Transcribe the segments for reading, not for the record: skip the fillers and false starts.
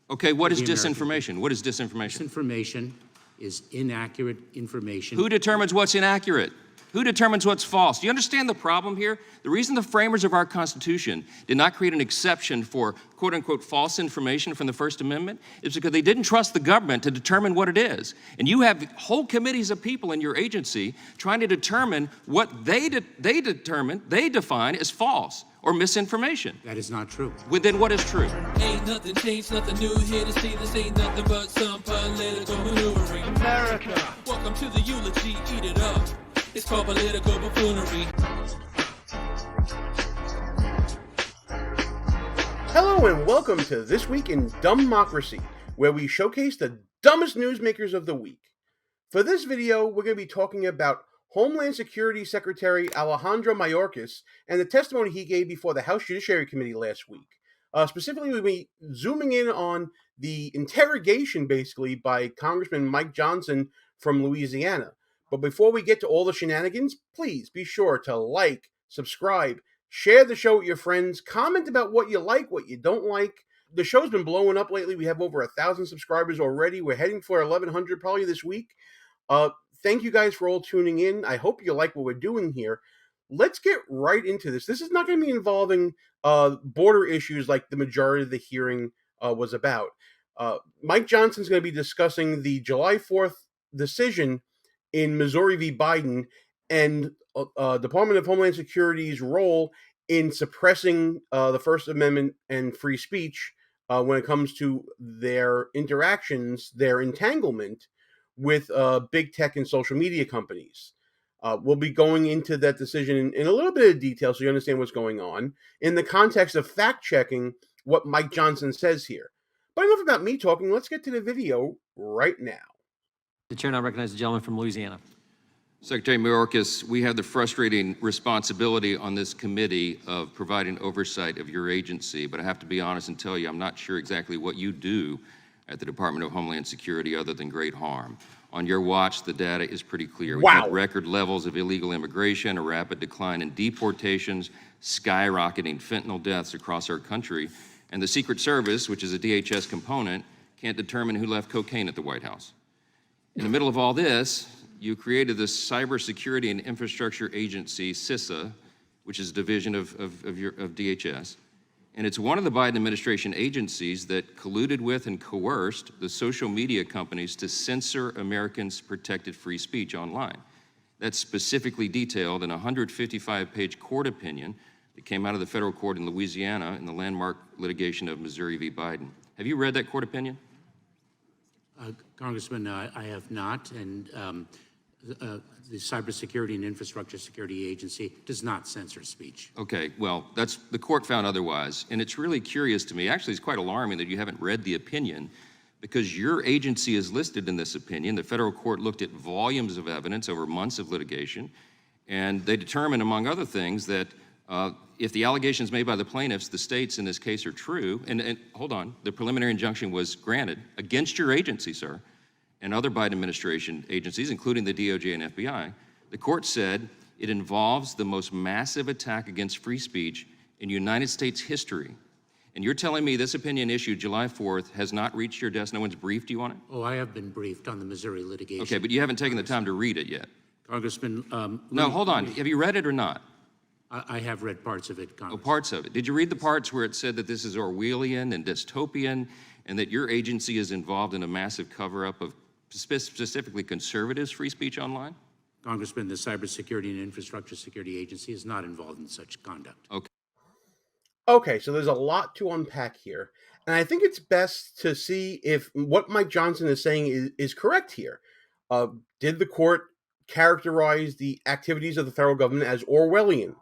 Okay, what is the American disinformation? What is disinformation? Disinformation is inaccurate information. Who determines what's inaccurate? Who determines what's false? Do you understand the problem here? The reason the framers of our Constitution did not create an exception for quote-unquote false information from the First Amendment is because they didn't trust the government to determine what it is. And you have whole committees of people in your agency trying to determine what they define as false or misinformation. That is not true. Well, then what is true? Ain't nothing changed, nothing new here to see. This ain't nothing but some political maneuvering. America. Welcome to the eulogy, eat it up. It's called political buffoonery. Hello and welcome to This Week in DUMBmocracy, where we showcase the dumbest newsmakers of the week. For this video, we're going to be talking about Homeland Security Secretary Alejandro Mayorkas and the testimony he gave before the House Judiciary Committee last week. Specifically, we'll be zooming in on the interrogation, basically, by Congressman Mike Johnson from Louisiana. But before we get to all the shenanigans, please be sure to like, subscribe, share the show with your friends, comment about what you like, what you don't like. The show's been blowing up lately. We have over 1,000 subscribers already. We're heading for 1,100 probably this week. Thank you guys for all tuning in. I hope you like what we're doing here. Let's get right into this. This is not going to be involving border issues like the majority of the hearing was about. Mike Johnson's going to be discussing the July 4th decision in Missouri v. Biden and Department of Homeland Security's role in suppressing the First Amendment and free speech when it comes to their interactions, their entanglement with big tech and social media companies. We'll be going into that decision in a little bit of detail so you understand what's going on in the context of fact-checking what Mike Johnson says here. But enough about me talking. Let's get to the video right now. The chair now recognizes the gentleman from Louisiana. Secretary Mayorkas, we have the frustrating responsibility on this committee of providing oversight of your agency, but I have to be honest and tell you I'm not sure exactly what you do at the Department of Homeland Security other than great harm. On your watch, the data is pretty clear. We've had record levels of illegal immigration, a rapid decline in deportations, skyrocketing fentanyl deaths across our country, and the Secret Service, which is a DHS component, can't determine who left cocaine at the White House. In the middle of all this, you created the Cybersecurity and Infrastructure Agency, CISA, which is a division of DHS. And it's one of the Biden administration agencies that colluded with and coerced the social media companies to censor Americans' protected free speech online. That's specifically detailed in a 155-page court opinion that came out of the federal court in Louisiana in the landmark litigation of Missouri v. Biden. Have you read that court opinion? Congressman, I have not, and the Cybersecurity and Infrastructure Security Agency does not censor speech. Okay, well, the court found otherwise, and it's really curious to me. Actually, it's quite alarming that you haven't read the opinion because your agency is listed in this opinion. The federal court looked at volumes of evidence over months of litigation, and they determined, among other things, that if the allegations made by the plaintiffs, the states in this case, are true, and hold on, the preliminary injunction was granted against your agency, sir, and other Biden administration agencies, including the DOJ and FBI, the court said it involves the most massive attack against free speech in United States history. And you're telling me this opinion issued July 4th has not reached your desk? No one's briefed you on it? Oh, I have been briefed on the Missouri litigation. Okay, but you haven't taken the time to read it yet. Congressman, no, hold on. Have you read it or not? I have read parts of it, Congressman. Oh, parts of it. Did you read the parts where it said that this is Orwellian and dystopian and that your agency is involved in a massive cover-up of specifically conservatives' free speech online? Congressman, the Cybersecurity and Infrastructure Security Agency is not involved in such conduct. Okay. Okay, so there's a lot to unpack here. And I think it's best to see if what Mike Johnson is saying is correct here. Did the court characterize the activities of the federal government as Orwellian?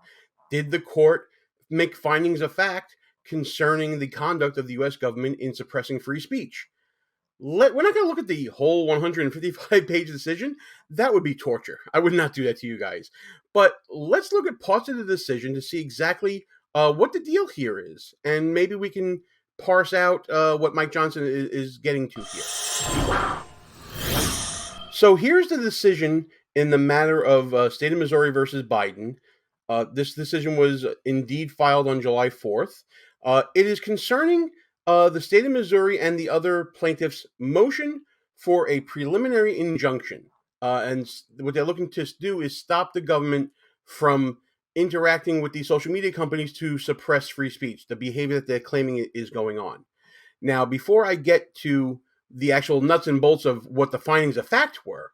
Did the court make findings of fact concerning the conduct of the U.S. government in suppressing free speech? We're not going to look at the whole 155-page decision. That would be torture. I would not do that to you guys. But let's look at parts of the decision to see exactly what the deal here is. And maybe we can parse out what Mike Johnson is getting to here. So here's the decision in the matter of State of Missouri versus Biden. This decision was indeed filed on July 4th. It is concerning the state of Missouri and the other plaintiffs motion for a preliminary injunction. And what they're looking to do is stop the government from interacting with these social media companies to suppress free speech, the behavior that they're claiming is going on. Now, before I get to the actual nuts and bolts of what the findings of fact were,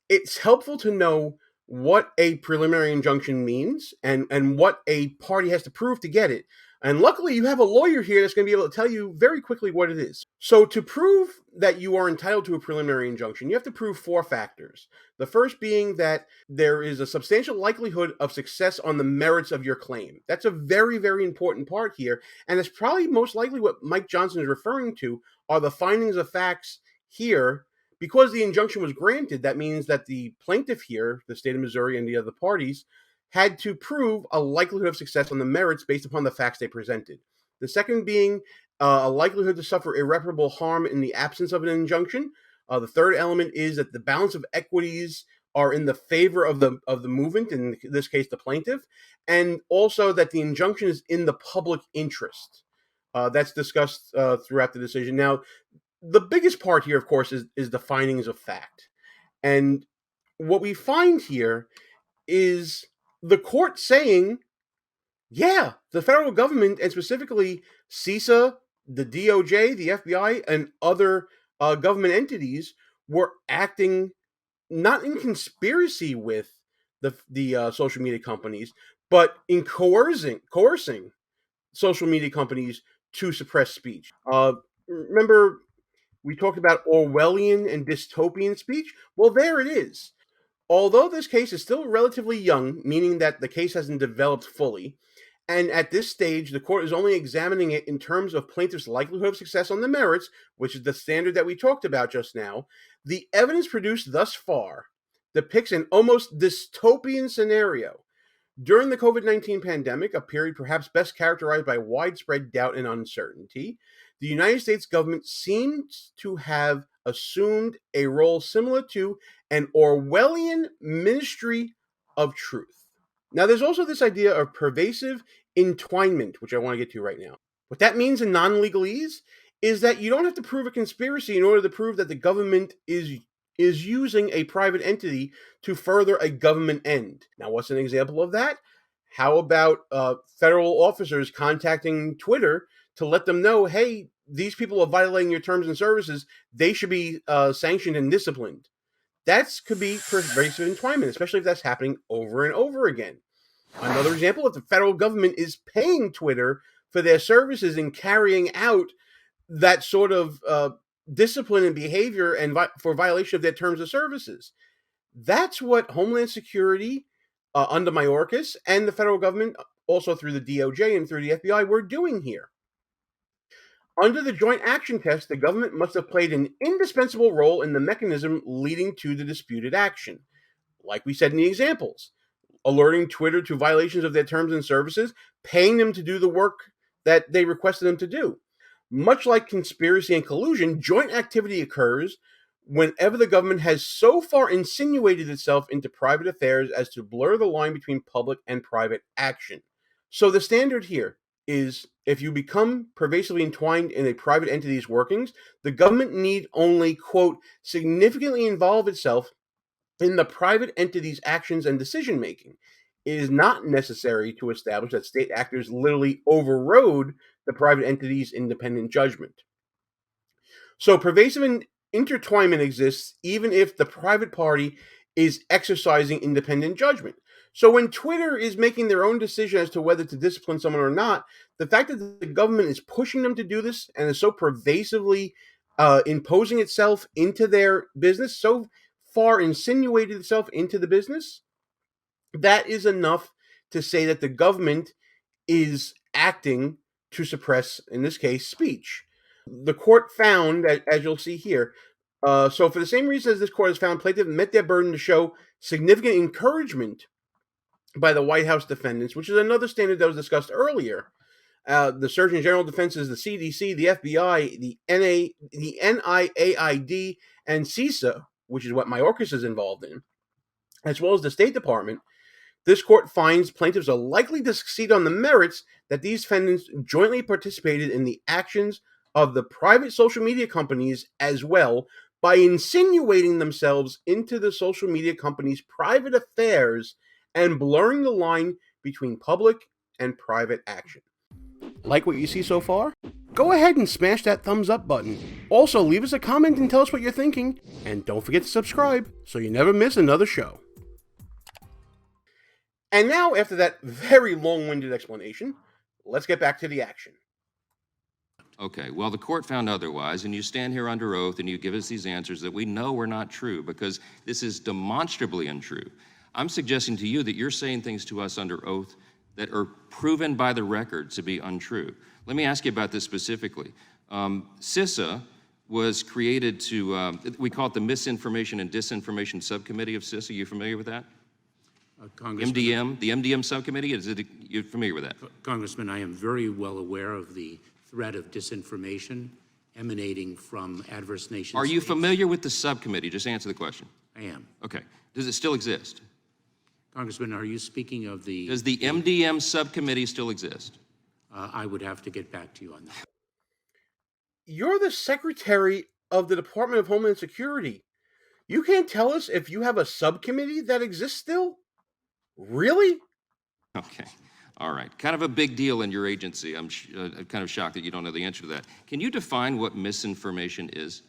it's helpful to know what a preliminary injunction means and what a party has to prove to get it. And luckily, you have a lawyer here that's going to be able to tell you very quickly what it is. So, to prove that you are entitled to a preliminary injunction, you have to prove 4 factors. The first being that there is a substantial likelihood of success on the merits of your claim. That's a very, very important part here. And it's probably most likely what Mike Johnson is referring to are the findings of facts here. Because the injunction was granted, that means that the plaintiff here, the state of Missouri and the other parties, had to prove a likelihood of success on the merits based upon the facts they presented. The second being a likelihood to suffer irreparable harm in the absence of an injunction. The third element is that the balance of equities are in the favor of the movement, in this case the plaintiff, and also that the injunction is in the public interest. That's discussed throughout the decision. Now, the biggest part here, of course, is the findings of fact. And what we find here is the court saying, yeah, the federal government, and specifically CISA, the DOJ, the FBI, and other government entities were acting not in conspiracy with the social media companies, but in coercing social media companies to suppress speech. Remember, we talked about Orwellian and dystopian speech? Well, there it is. Although this case is still relatively young, meaning that the case hasn't developed fully, and at this stage, the court is only examining it in terms of plaintiff's likelihood of success on the merits, which is the standard that we talked about just now, the evidence produced thus far depicts an almost dystopian scenario. During the COVID-19 pandemic, a period perhaps best characterized by widespread doubt and uncertainty, the United States government seems to have assumed a role similar to an Orwellian ministry of truth. Now, there's also this idea of pervasive entwinement, which I want to get to right now. What that means in non-legalese is that you don't have to prove a conspiracy in order to prove that the government is using a private entity to further a government end. Now, what's an example of that? How about federal officers contacting Twitter to let them know, hey, these people are violating your terms and services. They should be sanctioned and disciplined. That could be pervasive entwinement, especially if that's happening over and over again. Another example, if the federal government is paying Twitter for their services in carrying out that sort of discipline and behavior and for violation of their terms of services. That's what Homeland Security under Mayorkas and the federal government, also through the DOJ and through the FBI, were doing here. Under the Joint Action Test, the government must have played an indispensable role in the mechanism leading to the disputed action. Like we said in the examples, alerting Twitter to violations of their terms and services, paying them to do the work that they requested them to do. Much like conspiracy and collusion, joint activity occurs whenever the government has so far insinuated itself into private affairs as to blur the line between public and private action. So the standard here is if you become pervasively entwined in a private entity's workings, the government need only, quote, significantly involve itself in the private entity's actions and decision-making. It is not necessary to establish that state actors literally overrode the private entity's independent judgment. So pervasive intertwinement exists even if the private party is exercising independent judgment. So when Twitter is making their own decision as to whether to discipline someone or not, the fact that the government is pushing them to do this and is so pervasively imposing itself into their business, so far insinuated itself into the business, that is enough to say that the government is acting to suppress, in this case, speech. The court found, as you'll see here, so for the same reason as this court has found plaintiffs met their burden to show significant encouragement by the White House defendants, which is another standard that was discussed earlier. The Surgeon General defenses, the CDC, the FBI, the NIAID, and CISA, which is what Mayorkas is involved in, as well as the State Department. This court finds plaintiffs are likely to succeed on the merits that these defendants jointly participated in the actions of the private social media companies as well by insinuating themselves into the social media companies' private affairs and blurring the line between public and private action. Like what you see so far? Go ahead and smash that thumbs up button. Also, leave us a comment and tell us what you're thinking. And don't forget to subscribe so you never miss another show. And now, after that very long-winded explanation, let's get back to the action. Okay, well, the court found otherwise, and you stand here under oath and you give us these answers that we know are not true because this is demonstrably untrue. I'm suggesting to you that you're saying things to us under oath that are proven by the record to be untrue. Let me ask you about this specifically. CISA was created to, we call it the Misinformation and Disinformation Subcommittee of CISA. You familiar with that? Congressman, the MDM subcommittee, you're familiar with that? Congressman, I am very well aware of the threat of disinformation emanating from adverse nations. Are you familiar with the subcommittee? Just answer the question. I am. Okay. Does it still exist? Congressman, are you speaking of the... Does the MDM subcommittee still exist? I would have to get back to you on that. You're the Secretary of the Department of Homeland Security. You can't tell us if you have a subcommittee that exists still? Really? Okay. All right. Kind of a big deal in your agency. I'm kind of shocked that you don't know the answer to that. Can you define what misinformation is?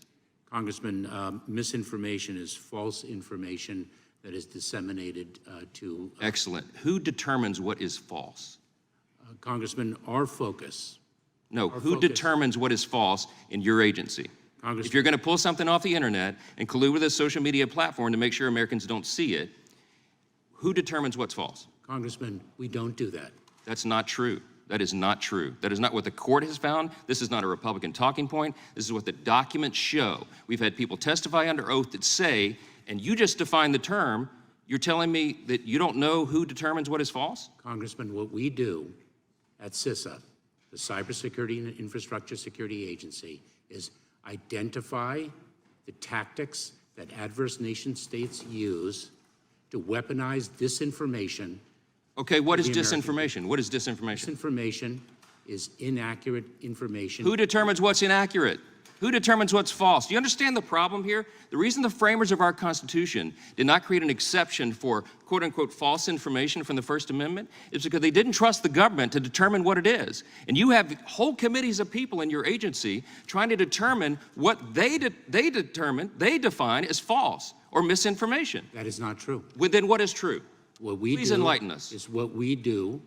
Congressman, misinformation is false information that is disseminated to... Excellent. Who determines what is false? Congressman, our focus... Who determines what is false in your agency? If you're going to pull something off the internet and collude with a social media platform to make sure Americans don't see it, who determines what's false? Congressman, we don't do that. That's not true. That is not true. That is not what the court has found. This is not a Republican talking point. This is what the documents show. We've had people testify under oath that say, and you just defined the term, you're telling me that you don't know who determines what is false? Congressman, what we do at CISA, the Cybersecurity and Infrastructure Security Agency, is identify the tactics that adverse nation states use to weaponize disinformation. Okay, what is disinformation? What is disinformation? Disinformation is inaccurate information. Who determines what's inaccurate? Who determines what's false? Do you understand the problem here? The reason the framers of our Constitution did not create an exception for quote-unquote false information from the First Amendment is because they didn't trust the government to determine what it is. And you have whole committees of people in your agency trying to determine what they define as false or misinformation. That is not true. Well, then what is true? Please enlighten us. What we do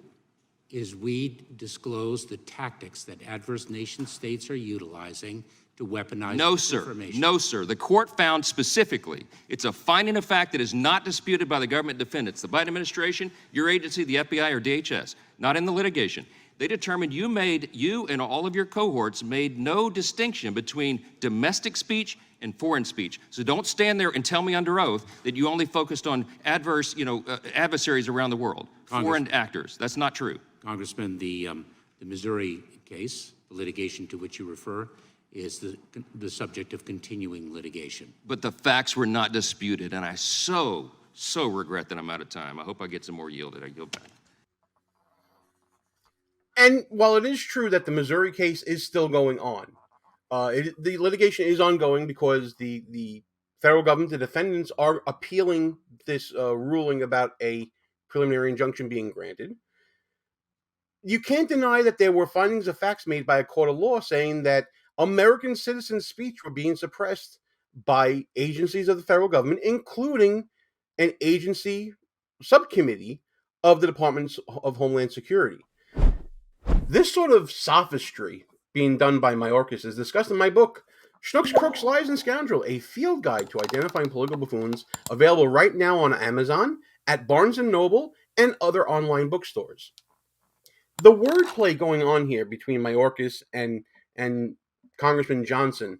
is we disclose the tactics that adverse nation states are utilizing to weaponize disinformation. No, sir. The court found specifically, it's a finding of fact that is not disputed by the government defendants, the Biden administration, your agency, the FBI, or DHS, not in the litigation. They determined you and all of your cohorts made no distinction between domestic speech and foreign speech. So don't stand there and tell me under oath that you only focused on adversaries around the world, foreign actors. That's not true. Congressman, the Missouri case, the litigation to which you refer, is the subject of continuing litigation. But the facts were not disputed, and I so regret that I'm out of time. I hope I get some more yielded. I yield back. And while it is true that the Missouri case is still going on, the litigation is ongoing because the federal government, the defendants, are appealing this ruling about a preliminary injunction being granted. You can't deny that there were findings of facts made by a court of law saying that American citizens' speech were being suppressed by agencies of the federal government, including an agency subcommittee of the Department of Homeland Security. This sort of sophistry being done by Mayorkas is discussed in my book, Schnooks, Crooks, Lies, and Scoundrel, a field guide to identifying political buffoons, available right now on Amazon, at Barnes & Noble, and other online bookstores. The wordplay going on here between Mayorkas and Congressman Johnson,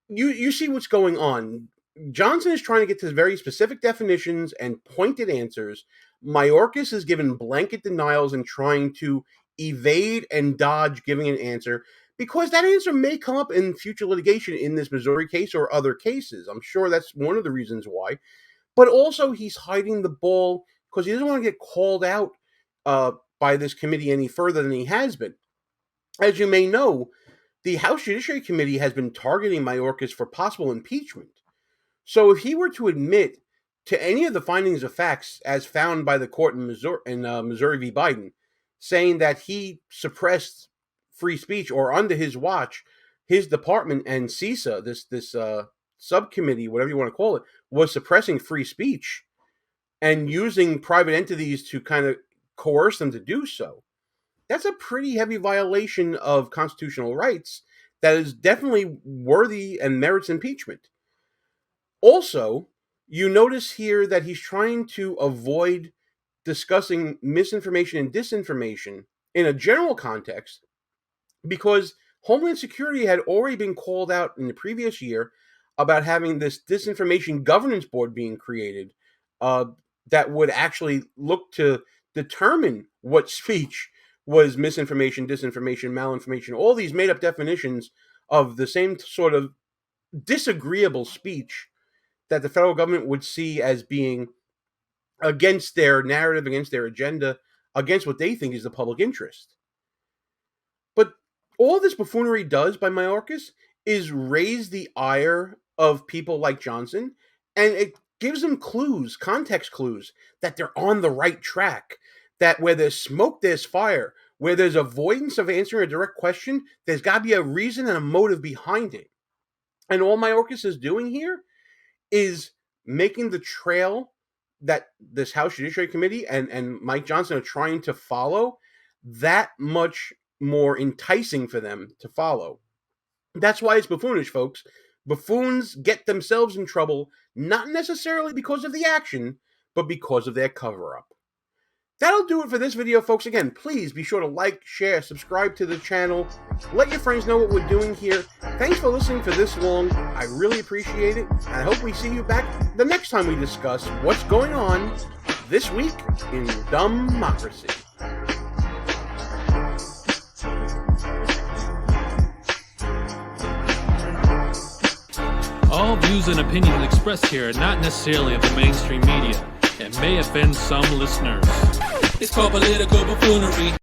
you see what's going on. Johnson is trying to get to very specific definitions and pointed answers. Mayorkas is given blanket denials and trying to evade and dodge giving an answer because that answer may come up in future litigation in this Missouri case or other cases. I'm sure that's one of the reasons why. But also he's hiding the ball because he doesn't want to get called out by this committee any further than he has been. As you may know, the House Judiciary Committee has been targeting Mayorkas for possible impeachment. So if he were to admit to any of the findings of facts as found by the court in Missouri v. Biden, saying that he suppressed free speech, or under his watch, his department and CISA, this subcommittee, whatever you want to call it, was suppressing free speech and using private entities to kind of coerce them to do so, that's a pretty heavy violation of constitutional rights that is definitely worthy and merits impeachment. Also, you notice here that he's trying to avoid discussing misinformation and disinformation in a general context because Homeland Security had already been called out in the previous year about having this disinformation governance board being created that would actually look to determine what speech was misinformation, disinformation, malinformation, all these made-up definitions of the same sort of disagreeable speech that the federal government would see as being against their narrative, against their agenda, against what they think is the public interest. But all this buffoonery does by Mayorkas is raise the ire of people like Johnson, and it gives them clues, context clues, that they're on the right track, that where there's smoke, there's fire, where there's avoidance of answering a direct question, there's got to be a reason and a motive behind it. And all Mayorkas is doing here is making the trail that this House Judiciary Committee and Mike Johnson are trying to follow that much more enticing for them to follow. That's why it's buffoonish, folks. Buffoons get themselves in trouble, not necessarily because of the action, but because of their cover-up. That'll do it for this video, folks. Again, please be sure to like, share, subscribe to the channel. Let your friends know what we're doing here. Thanks for listening for this long. I really appreciate it. And I hope we see you back the next time we discuss what's going on this week in DUMBmocracy. All views and opinions expressed here are not necessarily of the mainstream media and may offend some listeners. It's called political buffoonery.